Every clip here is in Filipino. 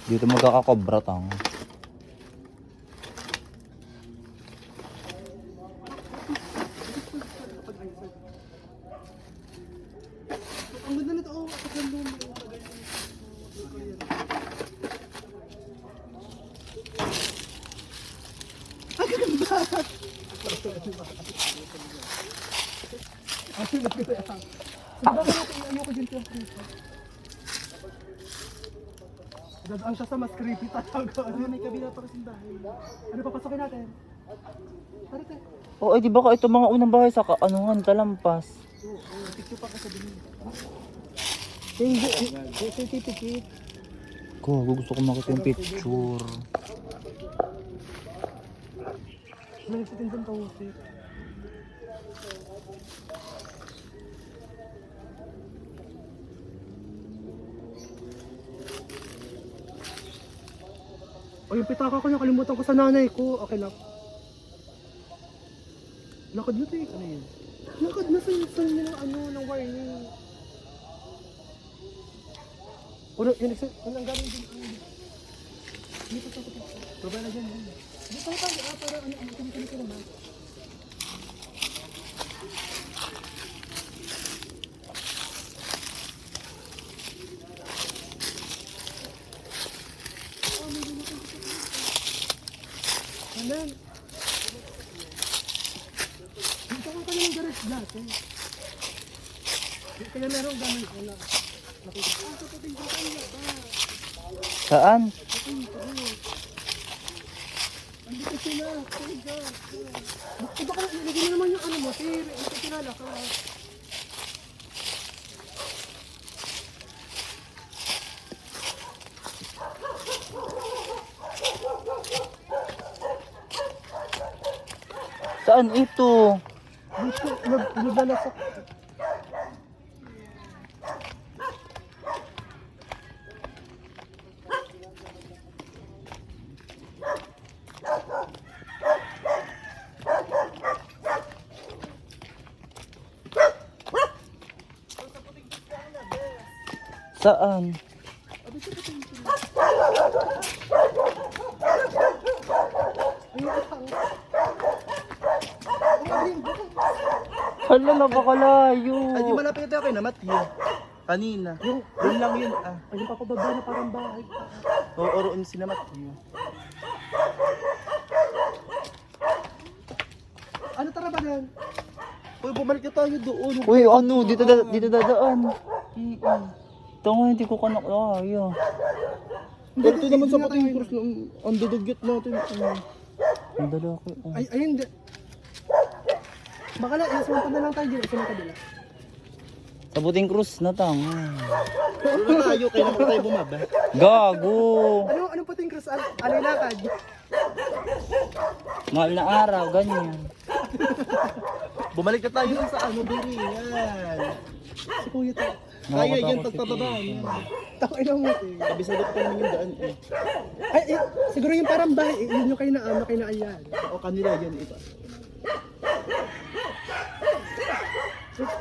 Dito magkakakobra tang. Ang ganda nito, oh. Ang ganda nito. Ang ganda! Ang ganda. Subukan natin ano ko dyan yung creepy. Dadaan siya sa mas creepy talaga. Ano, may kabila pa kasing bahay. Ano, papasokin natin? Tara, te. Oh, ay di ba ka ito mga unang bahay sa anuhan, Talampas. Oo, picture pa ka sa bilhin. Yung certificate. Ko, gusto ko makita yung picture. May nagsitin dyan kausip. O yung pitaka ko, nakalimutan ko sa nanay ko. Okay lang. Lakad na tayo. Ano yun? Lakad na sa yun ng ano, ng warning. O, yun, ang galing din. Dito sa kapit. Baba na dyan. Dito pa, para ano, kini-kini naman. Anan. Dito ko kami ng garage dati. Kaya meron ganun ko na. Nakita ko, ito pating ko kanya ba? Saan? Pating ko. Andito sila. Oh God. Baka ilagay mo naman yung ano mo, sir. Ito kilala ka. Saan ito? Dito, naglalasak. Saan? Hala, napakalayo. Ay, di malapit tayo kay na Matthew. Kanina. Yun lang yun. Ay, yung papababa na parang bahay pa. Ooroon si na Matthew. Ano tara ba yan? Uy, bumalik na tayo doon. Uy, ano? Dito dadaan. Ito nga, hindi ko kanakaya. Dito naman sa pating cross na ang dudugyot natin. Ang dalaki. Oh. Ay, hindi. Baka na, sumunta na lang tayo dito sa kabila. Sa Buting Cruz na tang. Doon na tayo, kaya naman tayo bumaba. Gago. Ano pating cross? Ano yung lakad? Mahal na araw, ganyan. Bumalik na tayo dun sa ano, Biri. Yan. Si Kuya tayo. Kaya yan, pagpababa. Takay lang mo eh. Kabisado pa naman yung daan eh. Ay, siguro yung parang bahay, yun yung kayo na ayan. O kanila yan, iba.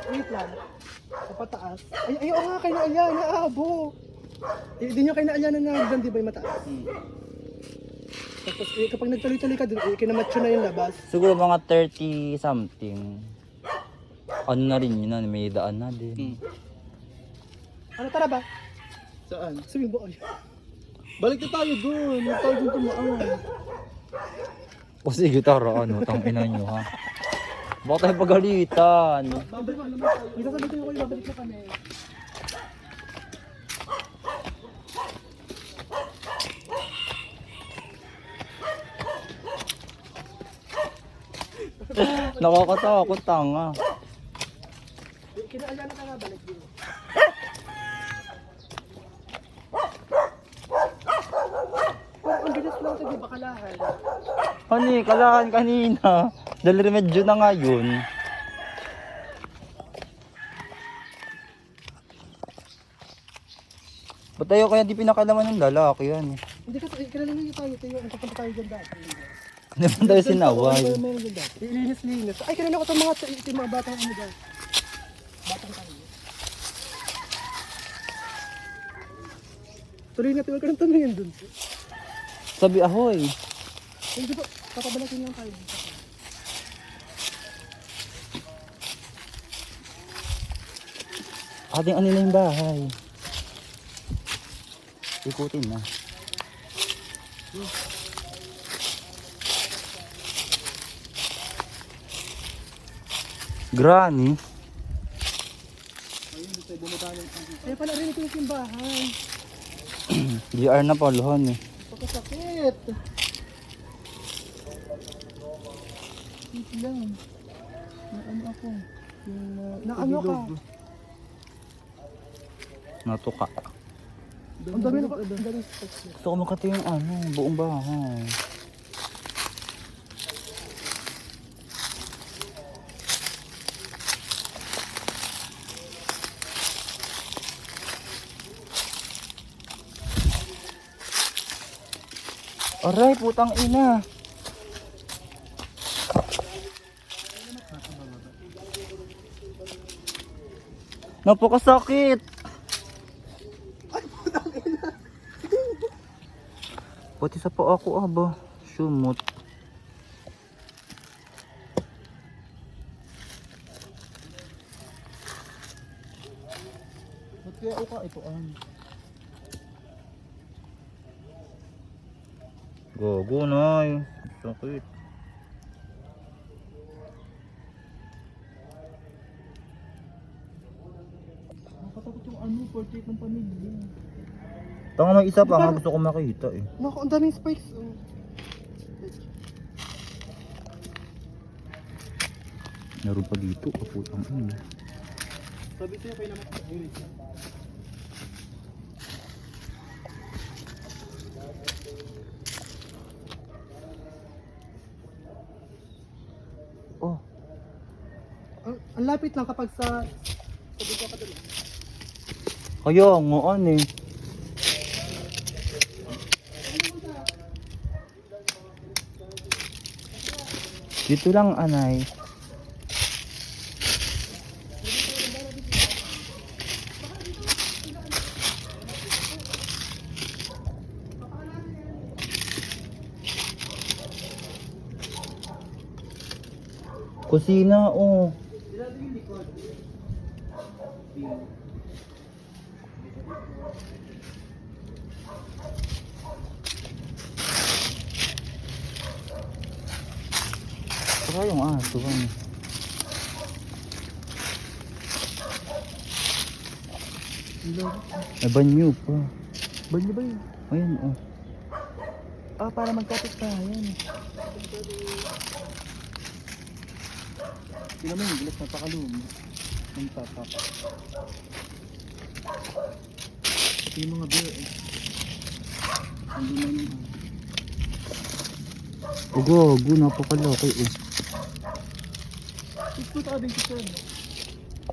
Wait lang. Sa pataas. Ay, oo nga, kayo na ayan, naabo. Hindi nyo kayo na ayan na nagdan, di ba yung mataas? Tapos kapag nagtuloy-tuloy ka dun, kinamatcho na yung labas. Siguro mga 30 something. Ano na rin yun, may daan na din. Ano tara ba? Saan? Swimming pool. Balik na tayo doon. Huwag tayo doon tumaan. O sige, tara, ano, tangina nyo ha. Baka tayo pagalitan. Dito sa dito yung kuya, babalik na kami. Nakakatakot, tanga. Kinaalala na ka nga, balik din. Ang bilis lang ito, di ba kalahan? Hani, kalahan kanina. Dahil remedyo na nga yun. Ba't tayo kaya di pinakalaman ng lalaki yan? Hindi kasi, kilala nyo tayo, nagpapunta tayo dyan dati. Ano ba tayo sinaway? Meron dyan dati. Linis-linis. Ay, kilala ko itong mga batang ano dyan. Batang tayo. Tuloy natin, huwag ka nang tumingin dun. Sabi ahoy. Hindi po, papabalatin lang tayo. Ating ano na yung bahay. Ikutin na. Granny. Kaya pala rin ito yung simbahan. GR na paluhan eh. Pagkasakit. Wait lang. Naano ako. Yung Naano ka? Natuka. Ang dami na ba? Ang dami spikes. Gusto ko makita yung ano, buong bahay. Aray, putang ina. Napakasakit. Pati sa pa ako aba. Sumot. Ba't kaya ako ka? Ito Gogo nay. Sakit. Nakatakot yung ano, portrait ng pamilya. Tanga may isa pa nga gusto ko makita eh. Naku, ang daming spikes. Oh. Meron pa dito, kaputang ina. Sabi sa'yo, kayo naman sa iris. Oh, Ang lapit lang kapag sa bigla ka dun. kaya nga ano eh. Dito lang anay. Kusina oh. Saka yung aso ba? May banyo pa. Banyo ba yun? Ayan oh. Ah, para magkapit tayo. Tingnan mo yung gilas na pakalum. Ang tatak. Ito yung mga beer eh. Hindi na yun. Gago, napakalaki eh. Ito sa abing si Sir.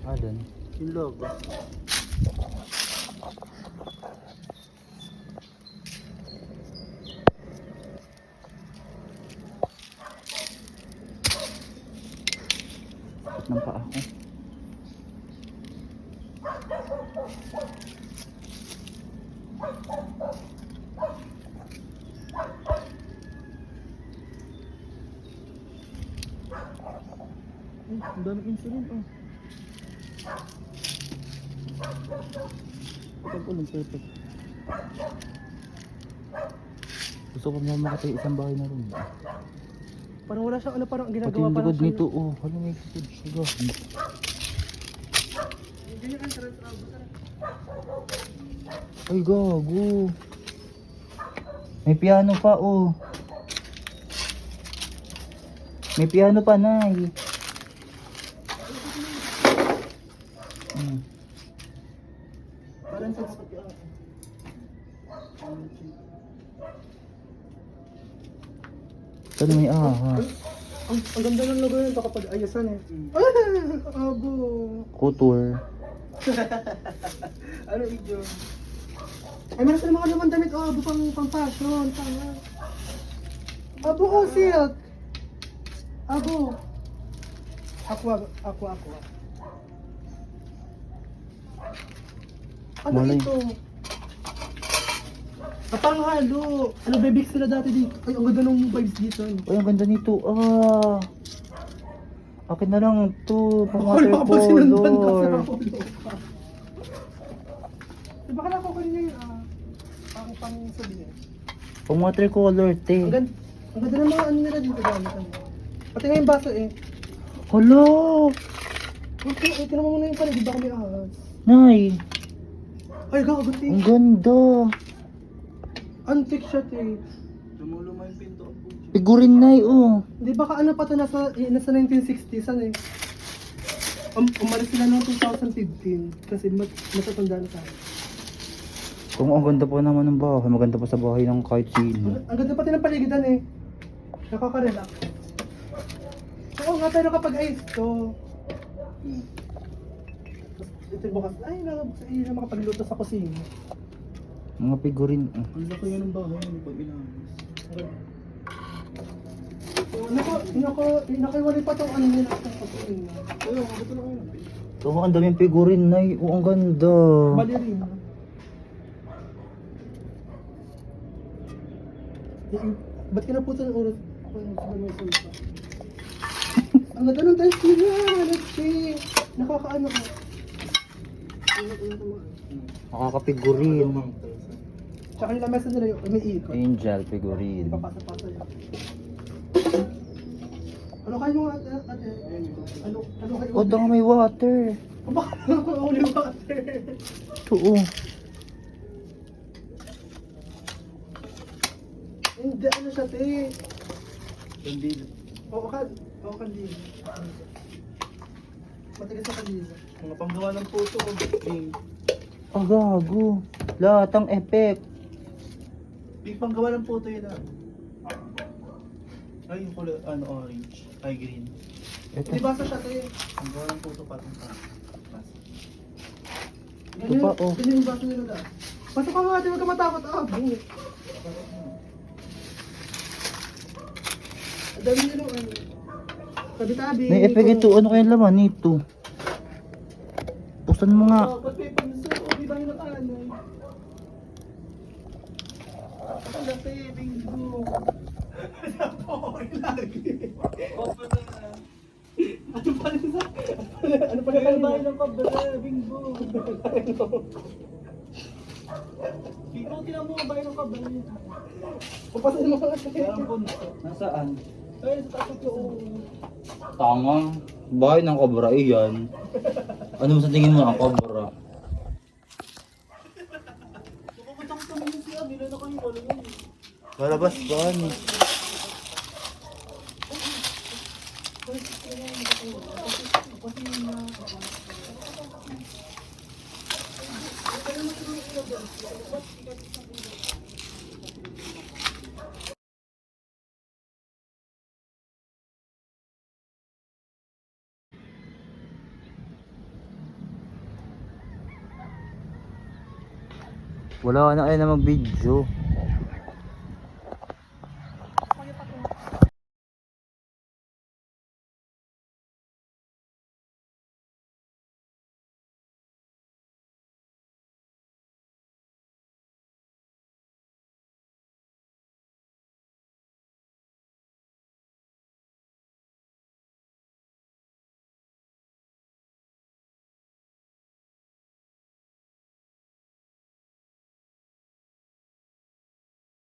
Adan. Yung logo. Ng paa ko. Ay, ang daming insulin oh. Kapag ulang perfect. Gusto ko nga makita yung isang bahay na rin. Parang wala siyang ano, parang Pati ginagawa yung parang likod nito oh. Hala may likod siya. Ganyan ang entrance. Ay gago. May piano pa oh. May piano pa na eh. Parang sa Saan may ahas? ang ganda ng logo nito kapag ayasan eh. Ah, abo. Couture. Ano video? Ay, meron sila mga naman damit. Oh, abo pang fashion. Tama. Abo, oh, silk. Abo. Aqua. Ano Malay. ito? Kapanghalo. Ano, bebix sila dati dito. Ay, ang ganda ng vibes dito. Ano. Ay, ang ganda nito. Ah. Akin na lang to. Pang Wala ka pa sinundan ka sa watercolor. ulo. Diba ka nakuha niya yung pang sabihin. Pang watercolor, te. Ang ganda ng mga ano nila dito gamit. Ano. Pati nga yung baso eh. Hala. Tingnan mo muna yung pala, di ba kami ahas? Nay. Ay, gago, Ang ting. ganda. Antique siya, ting. Lumuluma yung pinto. Figurin, Nay, oh. Di ba ka ano pa to, nasa 1960s, ano eh. Umalis sila noong 2015 kasi matatanda na tayo. Kung ang ganda pa naman ng bahay, maganda pa sa bahay ng kahit sino. Ang ganda pati ng paligidan eh. Nakaka-relax. Oo nga, pero kapag ayos to, ito yung bukas, ay, yun na makapagluto sa kusina. Mga figurin. Ang laki nga ng bahay mo pag inaayos. Nakiwalay pa itong ano nila sa kusina. Kaya, ito lang yun. Oh, ang daming figurin, Nay. Oh, ang ganda. Ballerina. Ba't kinaputo ng oras? Ako yung sabi mo yung sulta. Ang ganda ng tiles nila, Alexi. Nakakaano ka. Nakaka-figurin. Tsaka yung lamesa nila yung may ikot. Angel figurin. Papasa-pasa yun. Ano kayo mga ate? Ano kayo? Oh, dang may water. Bakit holy water? Ito, oh. Hindi, ano siya, te? Kandila. Oo, kandila. Matigas sa kandila. Mga panggawa ng photo. Ah, gago. Lahat ang effect. Big panggawa ng photo yun ah. Ay, yung kulay, ano, orange. Ay, green. Ito. Di basa siya, te? Panggawa ng photo patong pa. Ito pa, oh. Ganyan yung baso nila na. Pasok ka nga, ate, huwag ka matakot. Bu. Ang dami nila, ano. Tabi-tabi. May effect ito. Ano kaya laman nito? Buksan mo nga. Ba't may panso? Di ba yung nakaanay? Ang laki, bingo. Napoy lagi. Ano pa rin sa... Ano pa rin sa bahay ng kabala, bingo. Bingo, tinan mo ang bahay ng kabala. Papasin mo ka Nasaan? Ay, sa taas ko. Tama. Bahay ng kobra, iyan. Ano mo sa tingin mo ang kobra? Pupunta ko sa mga siya, bila na kayo, wala yun. Lalabas ba? Ano? Wala na, ayaw na mag-video.